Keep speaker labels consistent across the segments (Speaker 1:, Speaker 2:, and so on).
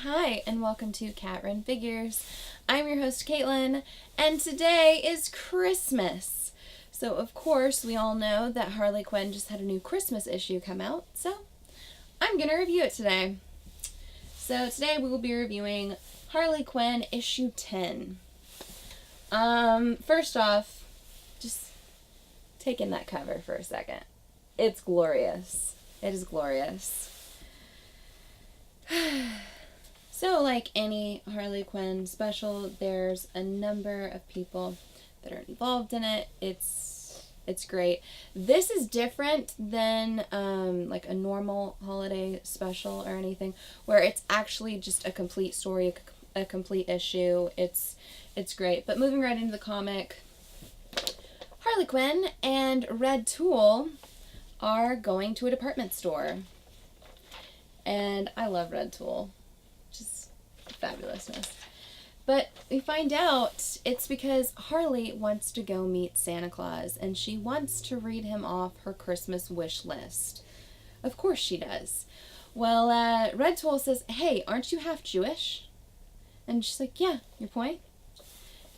Speaker 1: Hi, and welcome to Cat Run Figures. I'm your host, Caitlin, and today is Christmas. So, of course, we all know that Harley Quinn just had a new Christmas issue come out, so I'm going to review it today. So, today we will be reviewing Harley Quinn issue 10. First off, just take in that cover for a second. It's glorious. It is glorious. So, like any Harley Quinn special, there's a number of people that are involved in it. It's great. This is different than like a normal holiday special or anything, where it's actually just a complete story, a complete issue. It's great. But moving right into the comic, Harley Quinn and Red Tool are going to a department store. And I love Red Tool. Just fabulousness. But we find out it's because Harley wants to go meet Santa Claus, and she wants to read him off her Christmas wish list. Of course she does. Well, Red Tool says, "Hey, aren't you half Jewish?" And she's like, "Yeah, your point?"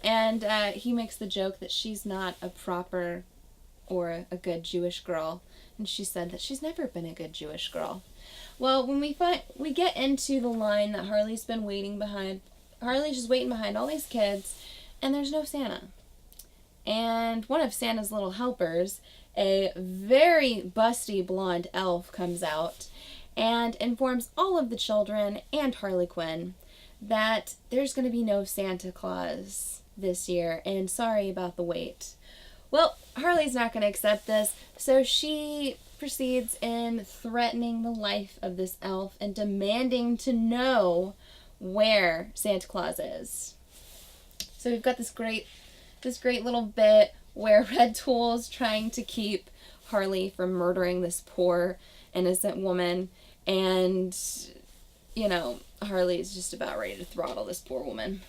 Speaker 1: And he makes the joke that she's not a proper or a good Jewish girl. And she said that she's never been a good Jewish girl. Well, when we get into the line that Harley's just waiting behind all these kids, and there's no Santa. And one of Santa's little helpers, a very busty blonde elf, comes out and informs all of the children and Harley Quinn that there's going to be no Santa Claus this year, and sorry about the wait. Well, Harley's not going to accept this, so she proceeds in threatening the life of this elf and demanding to know where Santa Claus is. So we've got this great little bit where Red Tool's trying to keep Harley from murdering this poor innocent woman, and Harley's just about ready to throttle this poor woman.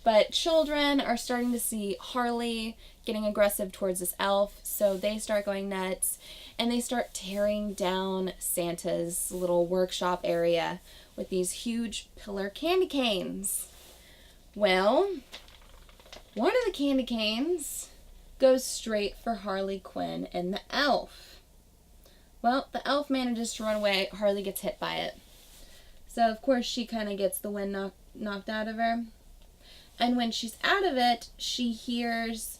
Speaker 1: But children are starting to see Harley getting aggressive towards this elf, so they start going nuts, and they start tearing down Santa's little workshop area with these huge pillar candy canes. Well, one of the candy canes goes straight for Harley Quinn and the elf. Well, the elf manages to run away. Harley gets hit by it. So, of course, she kind of gets the wind knocked out of her. And when she's out of it, she hears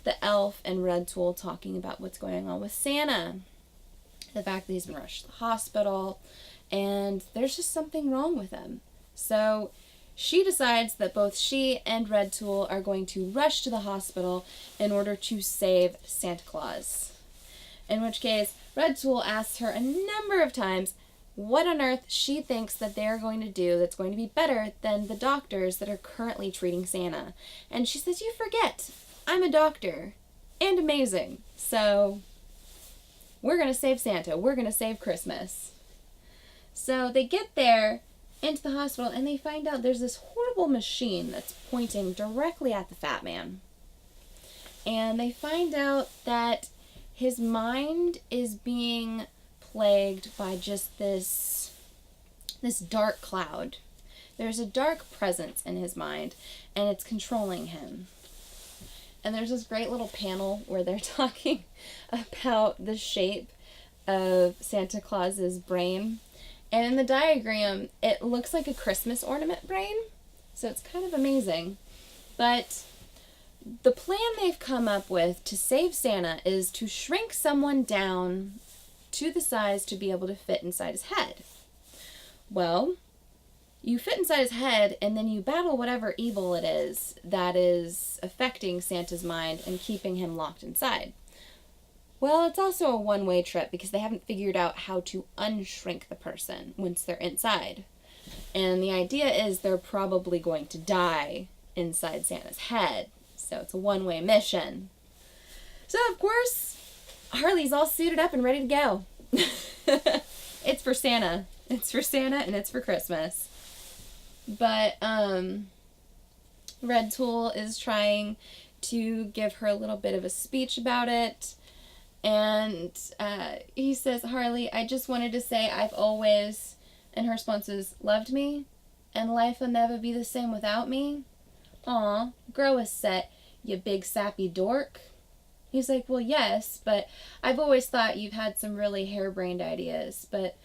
Speaker 1: the elf and Red Tool talking about what's going on with Santa. The fact that he's been rushed to the hospital, and there's just something wrong with him. So she decides that both she and Red Tool are going to rush to the hospital in order to save Santa Claus. In which case, Red Tool asks her a number of times what on earth she thinks that they're going to do that's going to be better than the doctors that are currently treating Santa. And she says, "You forget, I'm a doctor and amazing. So we're going to save Santa. We're going to save Christmas." So they get there into the hospital, and they find out there's this horrible machine that's pointing directly at the fat man. And they find out that his mind is being plagued by just this dark cloud. There's a dark presence in his mind, and it's controlling him. And there's this great little panel where they're talking about the shape of Santa Claus's brain. And in the diagram, it looks like a Christmas ornament brain. So it's kind of amazing. But the plan they've come up with to save Santa is to shrink someone down to the size to be able to fit inside his head. Well, you fit inside his head, and then you battle whatever evil it is that is affecting Santa's mind and keeping him locked inside. Well, it's also a one-way trip because they haven't figured out how to unshrink the person once they're inside. And the idea is they're probably going to die inside Santa's head. So it's a one-way mission. So, of course, Harley's all suited up and ready to go. It's for Santa. It's for Santa, and it's for Christmas. But Red Tool is trying to give her a little bit of a speech about it. And he says, "Harley, I just wanted to say I've always," and her response is, "loved me, and life will never be the same without me? Aw, grow a set, you big sappy dork. He's like, well, yes, but I've always thought you've had some really harebrained ideas, but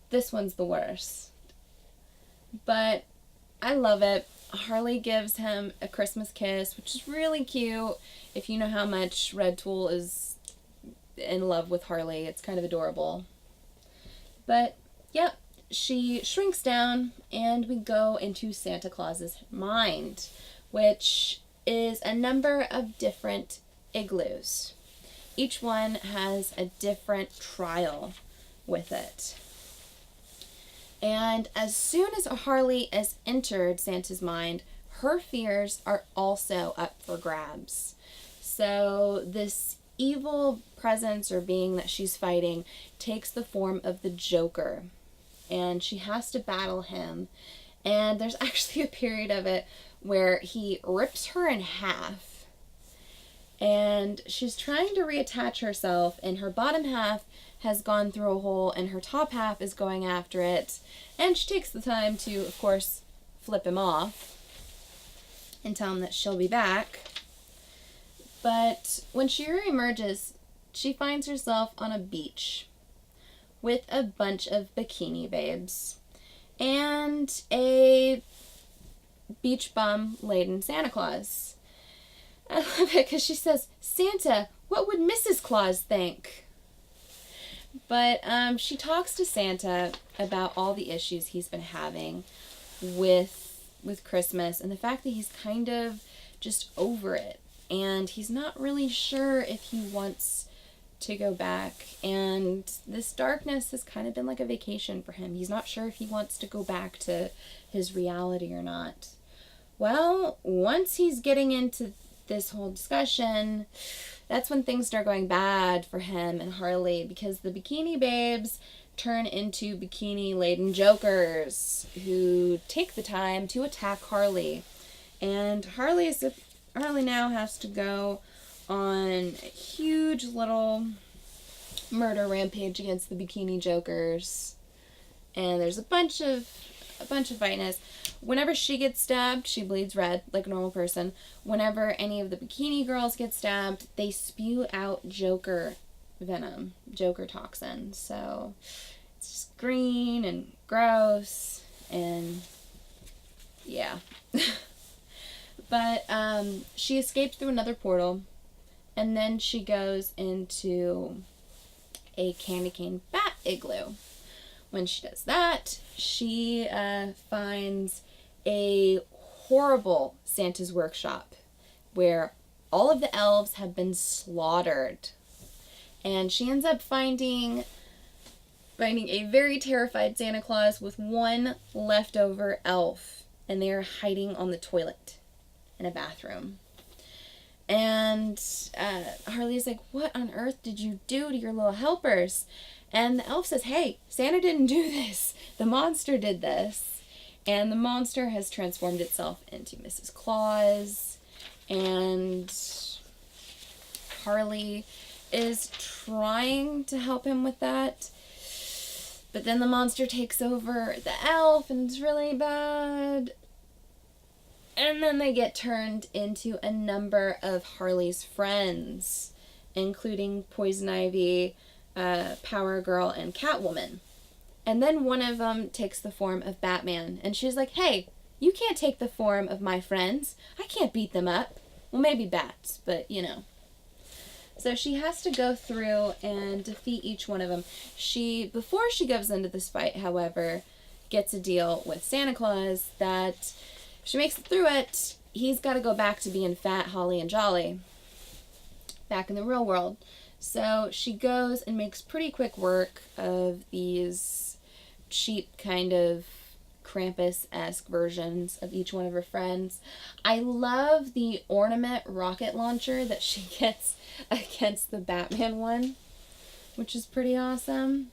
Speaker 1: this one's the worst. But I love it. Harley gives him a Christmas kiss, which is really cute. If you know how much Red Tool is in love with Harley, it's kind of adorable. But, yep, she shrinks down, and we go into Santa Claus's mind, which is a number of different igloos. Each one has a different trial with it. And as soon as Harley has entered Santa's mind, her fears are also up for grabs. So this evil presence or being that she's fighting takes the form of the Joker, and she has to battle him. And there's actually a period of it where he rips her in half, and she's trying to reattach herself, and her bottom half has gone through a hole and her top half is going after it, and she takes the time to, of course, flip him off and tell him that she'll be back. But when she reemerges, she finds herself on a beach with a bunch of bikini babes and a beach bum laden Santa Claus. I love it because she says, Santa, what would Mrs. Claus think? But she talks to Santa about all the issues he's been having with Christmas and the fact that he's kind of just over it. And he's not really sure if he wants to go back. And this darkness has kind of been like a vacation for him. He's not sure if he wants to go back to his reality or not. Well, once he's getting into this whole discussion, that's when things start going bad for him and Harley, because the bikini babes turn into bikini-laden jokers who take the time to attack Harley. And Harley now has to go on a huge little murder rampage against the bikini jokers. And there's a bunch of fighting. Whenever she gets stabbed, she bleeds red like a normal person. Whenever any of the bikini girls get stabbed, they spew out Joker venom, Joker toxin. So it's just green and gross, and yeah. But she escapes through another portal, and then she goes into a candy cane bat igloo. When she does that, she finds a horrible Santa's workshop where all of the elves have been slaughtered. And she ends up finding a very terrified Santa Claus with one leftover elf, and they are hiding on the toilet in a bathroom. And Harley's like, what on earth did you do to your little helpers? And the elf says, hey, Santa didn't do this. The monster did this. And the monster has transformed itself into Mrs. Claus. And Harley is trying to help him with that. But then the monster takes over the elf, and it's really bad. And then they get turned into a number of Harley's friends, including Poison Ivy, Power Girl, and Catwoman. And then one of them takes the form of Batman. And she's like, hey, you can't take the form of my friends. I can't beat them up. Well, maybe bats, but you know. So she has to go through and defeat each one of them. Before she goes into this fight, however, gets a deal with Santa Claus that if she makes it through it, he's got to go back to being fat, holly, and jolly back in the real world. So she goes and makes pretty quick work of these cheap kind of Krampus-esque versions of each one of her friends. I love the ornament rocket launcher that she gets against the Batman one, which is pretty awesome.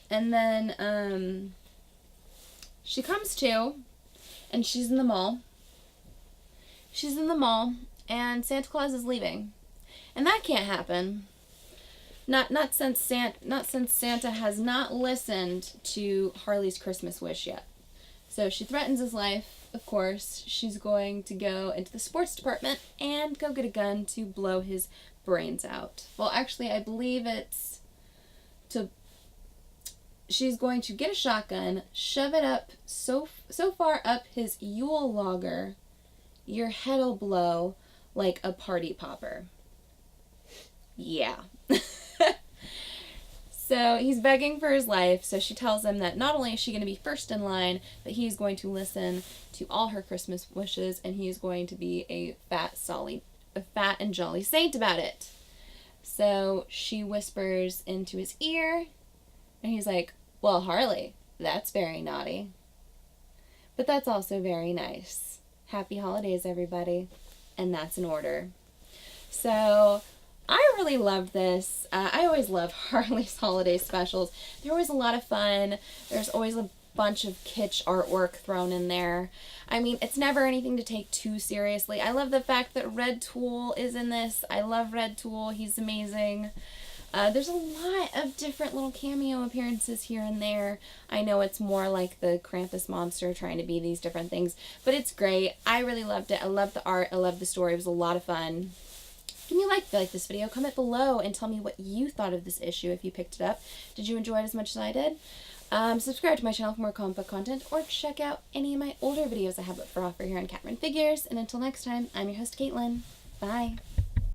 Speaker 1: And then she comes to, and she's in the mall. She's in the mall, and Santa Claus is leaving. And that can't happen. Not since Santa has not listened to Harley's Christmas wish yet. So she threatens his life, of course. She's going to go into the sports department and go get a gun to blow his brains out. Well, actually, I believe it's to... She's going to get a shotgun, shove it up so far up his Yule logger, your head'll blow like a party popper. Yeah. So he's begging for his life, so she tells him that not only is she going to be first in line, but he's going to listen to all her Christmas wishes, and he's going to be a fat and jolly saint about it. So she whispers into his ear, and he's like, well, Harley, that's very naughty. But that's also very nice. Happy holidays, everybody. And that's an order. So I really loved this. I always love Harley's holiday specials. They're always a lot of fun. There's always a bunch of kitsch artwork thrown in there. I mean, it's never anything to take too seriously. I love the fact that Red Tool is in this. I love Red Tool. He's amazing. There's a lot of different little cameo appearances here and there. I know it's more like the Krampus monster trying to be these different things, but it's great. I really loved it. I love the art. I love the story. It was a lot of fun. If you like this video, comment below and tell me what you thought of this issue if you picked it up. Did you enjoy it as much as I did? Subscribe to my channel for more comic book content, or check out any of my older videos I have up for offer here on Catherine Figures. And until next time, I'm your host, Caitlin. Bye.